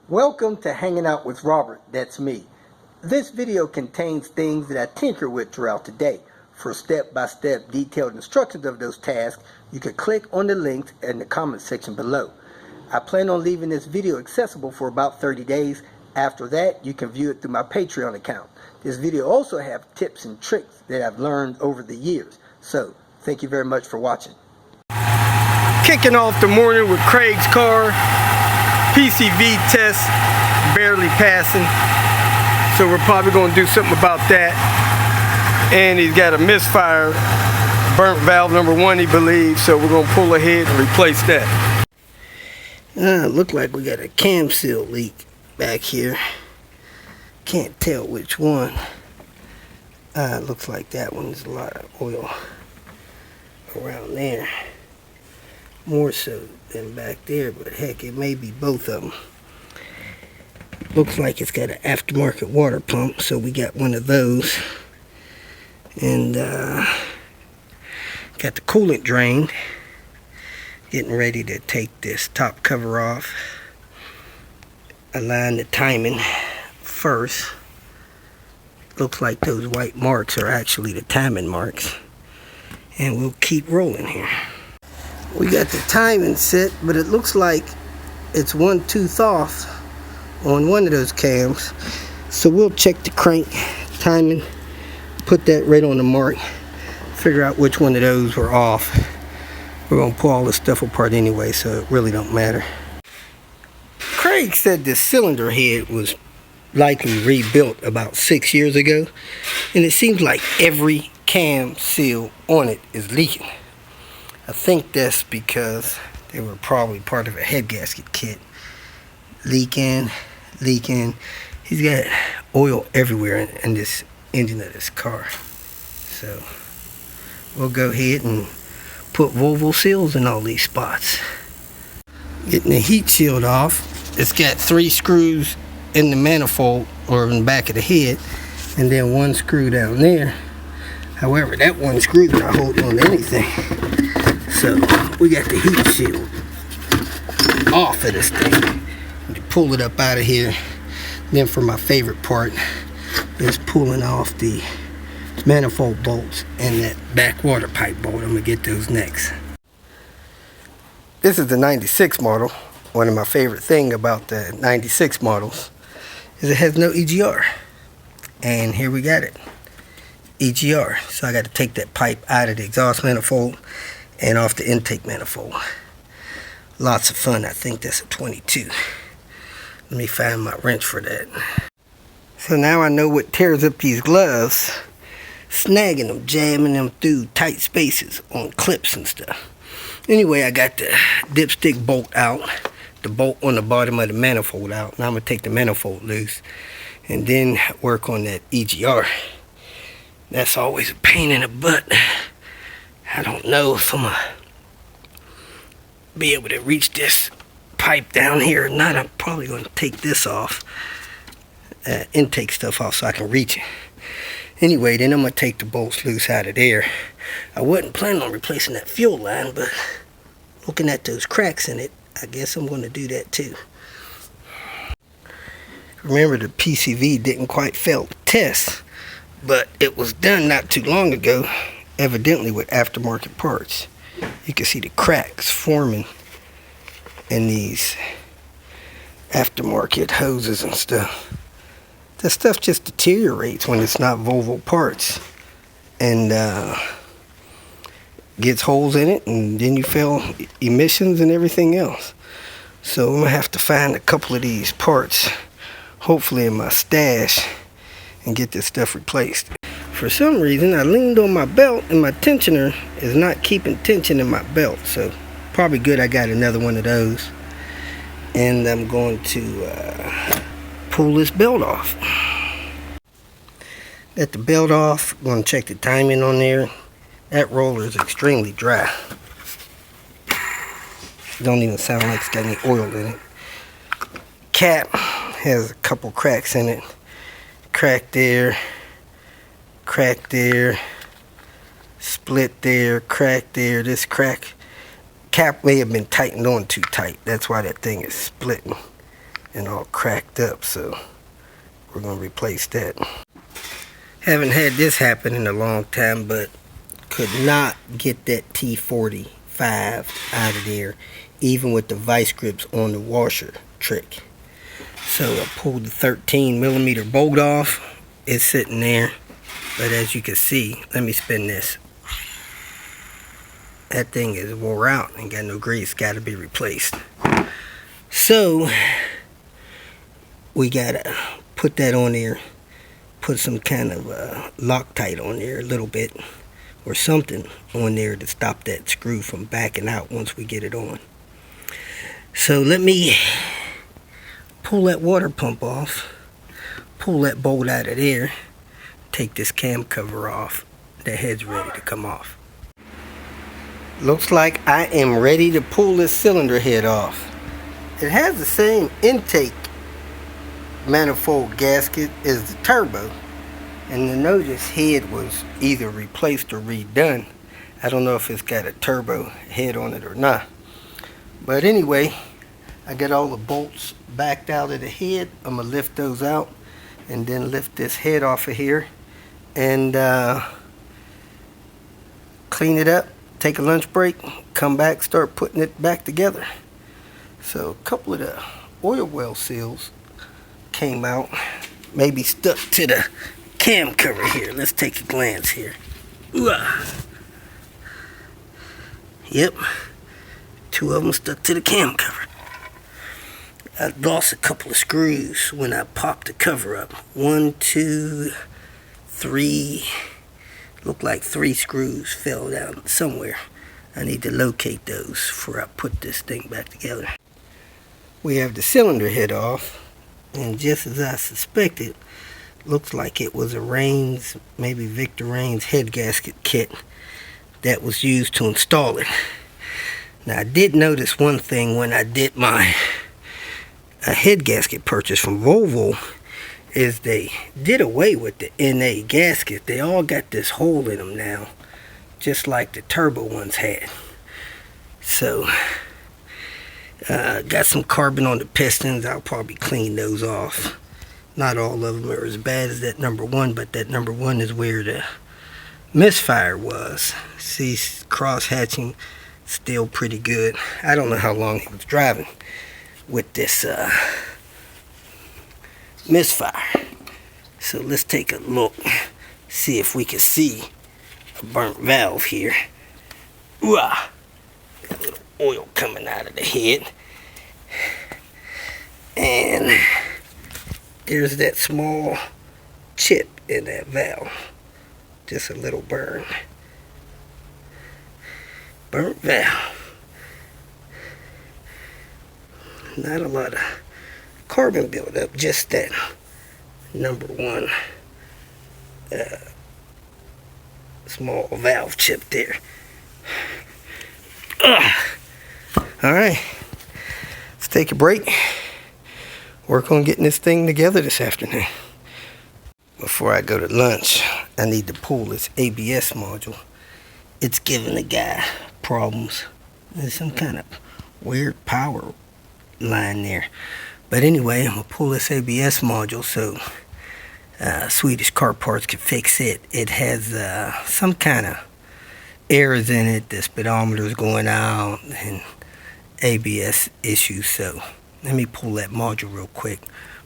Welcome to Hanging Out with Robert, that's me. This video contains things that I tinker with throughout the day. For step-by-step detailed instructions of those tasks, you can click on the links in the comment section below. I plan on leaving this video accessible for about 30 days. After that, you can view it through my Patreon account. This video also has tips and tricks that I've learned over the years. So, thank you very much for watching. Kicking off the morning with Craig's car. PCV test, barely passing. So we're probably going to do something about that. And he's got a misfire, burnt valve number 1, he believes. So we're going to pull ahead and replace that. Look like we got a cam seal leak back here. Can't tell which one. Looks like that one's a lot of oil around there. More so than back there, but heck, it may be both of them. Looks like it's got an aftermarket water pump, so we got one of those. And got the coolant drained. Getting ready to take this top cover off. Align the timing first. Looks like those white marks are actually the timing marks. And we'll keep rolling here. We got the timing set, but it looks like it's 1/2 off on one of those cams. So we'll check the crank timing, put that right on the mark, figure out which one of those were off. We're gonna pull all this stuff apart anyway, so it really don't matter. Craig said the cylinder head was likely rebuilt about 6 years ago, and it seems like every cam seal on it is leaking. I think that's because they were probably part of a head gasket kit. Leaking. He's got oil everywhere in this engine of this car. So we'll go ahead and put Volvo seals in all these spots. Getting the heat shield off. It's got 3 screws in the manifold or in the back of the head, and then 1 screw down there. However, that 1 screw is not holding on to anything. So we got the heat shield off of this thing. Pull it up out of here. Then for my favorite part is pulling off the manifold bolts and that back water pipe bolt. I'm gonna get those next. This is the 96 model. One of my favorite things about the 96 models is it has no EGR. And here we got it. EGR. So I got to take that pipe out of the exhaust manifold and off the intake manifold. Lots of fun. I think that's a 22. Let me find my wrench for that. So now I know what tears up these gloves. Snagging them, jamming them through tight spaces on clips and stuff. Anyway, I got the dipstick bolt out, the bolt on the bottom of the manifold out. Now I'm going to take the manifold loose and then work on that EGR. That's always a pain in the butt. I don't know if I'm going to be able to reach this pipe down here or not. I'm probably going to take this off, intake stuff off so I can reach it. Anyway, then I'm going to take the bolts loose out of there. I wasn't planning on replacing that fuel line, but looking at those cracks in it, I guess I'm going to do that too. Remember, the PCV didn't quite fail the test, but it was done not too long ago, evidently with aftermarket parts. You can see the cracks forming in these aftermarket hoses and stuff. That stuff just deteriorates when it's not Volvo parts and gets holes in it, and then you feel emissions and everything else. So I'm gonna have to find a couple of these parts, hopefully in my stash, and get this stuff replaced. For some reason, I leaned on my belt and my tensioner is not keeping tension in my belt. So probably good I got another one of those. And I'm going to pull this belt off. Got the belt off. I'm going to check the timing on there. That roller is extremely dry. Don't even sound like it's got any oil in it. Cap has a couple cracks in it. Crack there. Crack there, split there, crack there. This crack cap may have been tightened on too tight. That's why that thing is splitting. and all cracked up, so we're going to replace that. Haven't had this happen in a long time, but could not get that T45 out of there, even with the vice grips on the washer trick. So I pulled the 13mm bolt off. It's sitting there, but as you can see, let me spin this. That thing is wore out and got no grease, got to be replaced. So we gotta put that on there, put some kind of Loctite on there a little bit, or something on there to stop that screw from backing out once we get it on. So let me pull that water pump off, pull that bolt out of there, take this cam cover off. The head's ready to come off. Looks like I am ready to pull this cylinder head off. It has the same intake manifold gasket as the turbo, and the notice head was either replaced or redone. I don't know if it's got a turbo head on it or not, but anyway, I got all the bolts backed out of the head. I'm gonna lift those out and then lift this head off of here and clean it up, take a lunch break, come back, start putting it back together. So a couple of the oil well seals came out, maybe stuck to the cam cover here. Let's take a glance here. Yep, two of them stuck to the cam cover. I lost a couple of screws when I popped the cover up. 1, 2, 3. Looked like 3 screws fell down somewhere. I need to locate those before I put this thing back together. We have the cylinder head off, and just as I suspected, looks like it was a Rains, maybe Victor Rains head gasket kit that was used to install it. Now I did notice one thing when I did my head gasket purchase from Volvo, is they did away with the NA gasket. They all got this hole in them now, just like the turbo ones had. So got some carbon on the pistons. I'll probably clean those off. Not all of them are as bad as that number 1, but that number 1 is where the misfire was. See, cross hatching still pretty good. I don't know how long he was driving with this misfire. So let's take a look, see if we can see a burnt valve here. Ooh, got a little oil coming out of the head, and there's that small chip in that valve, just a little burnt valve. Not a lot of carbon buildup, just that number 1 small valve chip there. Alright, let's take a break. Work on getting this thing together this afternoon. Before I go to lunch, I need to pull this ABS module. It's giving the guy problems. There's some kind of weird power line there. But anyway, I'm going to pull this ABS module so Swedish car parts can fix it. It has some kind of errors in it. The speedometer is going out and ABS issues. So let me pull that module real quick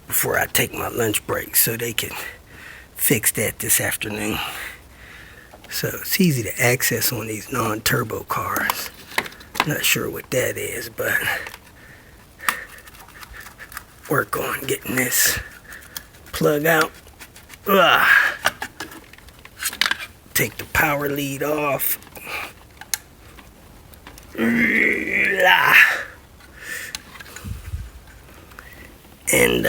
before I take my lunch break so they can fix that this afternoon. So it's easy to access on these non-turbo cars. Not sure what that is, but work on getting this plug out. Take the power lead off. And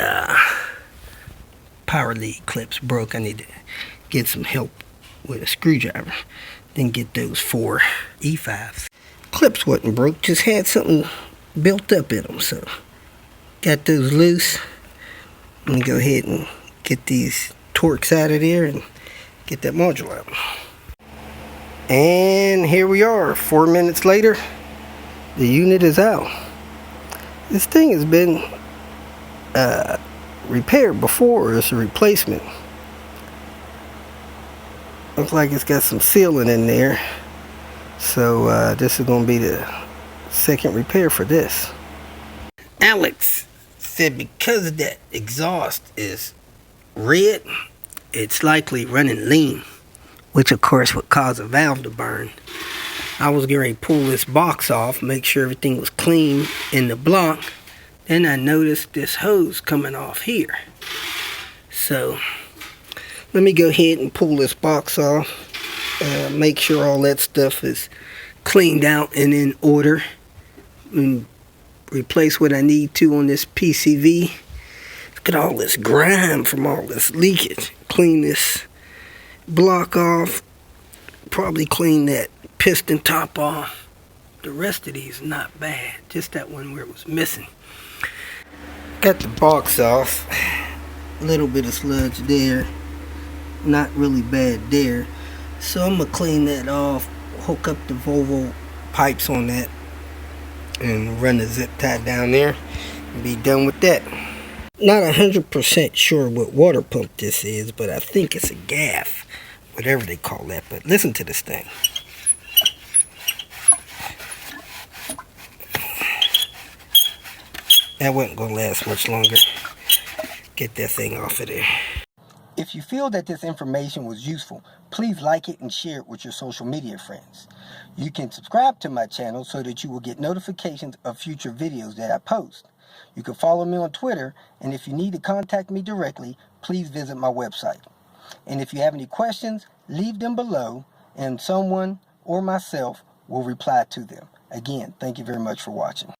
power lead clips broke. I need to get some help with a screwdriver. Then get those 4 E5s. Clips wasn't broke, just had something built up in them. So got those loose. Let me go ahead and get these Torx out of there and get that module out. And here we are, 4 minutes later. The unit is out. This thing has been repaired before, or it's a replacement. Looks like it's got some sealing in there. So this is going to be the second repair for this. Alex said because that exhaust is red, it's likely running lean, which of course would cause a valve to burn. I was going to pull this box off, make sure everything was clean in the block. Then I noticed this hose coming off here. So let me go ahead and pull this box off, make sure all that stuff is cleaned out and in order, and replace what I need to on this PCV. Look at all this grime from all this leakage. Clean this block off, probably clean that piston top off. The rest of these not bad, just that one where it was missing. Got the box off, a little bit of sludge there, not really bad there. So I'm gonna clean that off, hook up the Volvo pipes on that, and run the zip tie down there and be done with that. Not 100% sure what water pump this is, but I think it's a gaff, whatever they call that. But listen to this thing. That wasn't going to last much longer. Get that thing off of there. If you feel that this information was useful, please like it and share it with your social media friends. You can subscribe to my channel so that you will get notifications of future videos that I post. You can follow me on Twitter, and if you need to contact me directly, please visit my website. And if you have any questions, leave them below, and someone or myself will reply to them. Again, thank you very much for watching.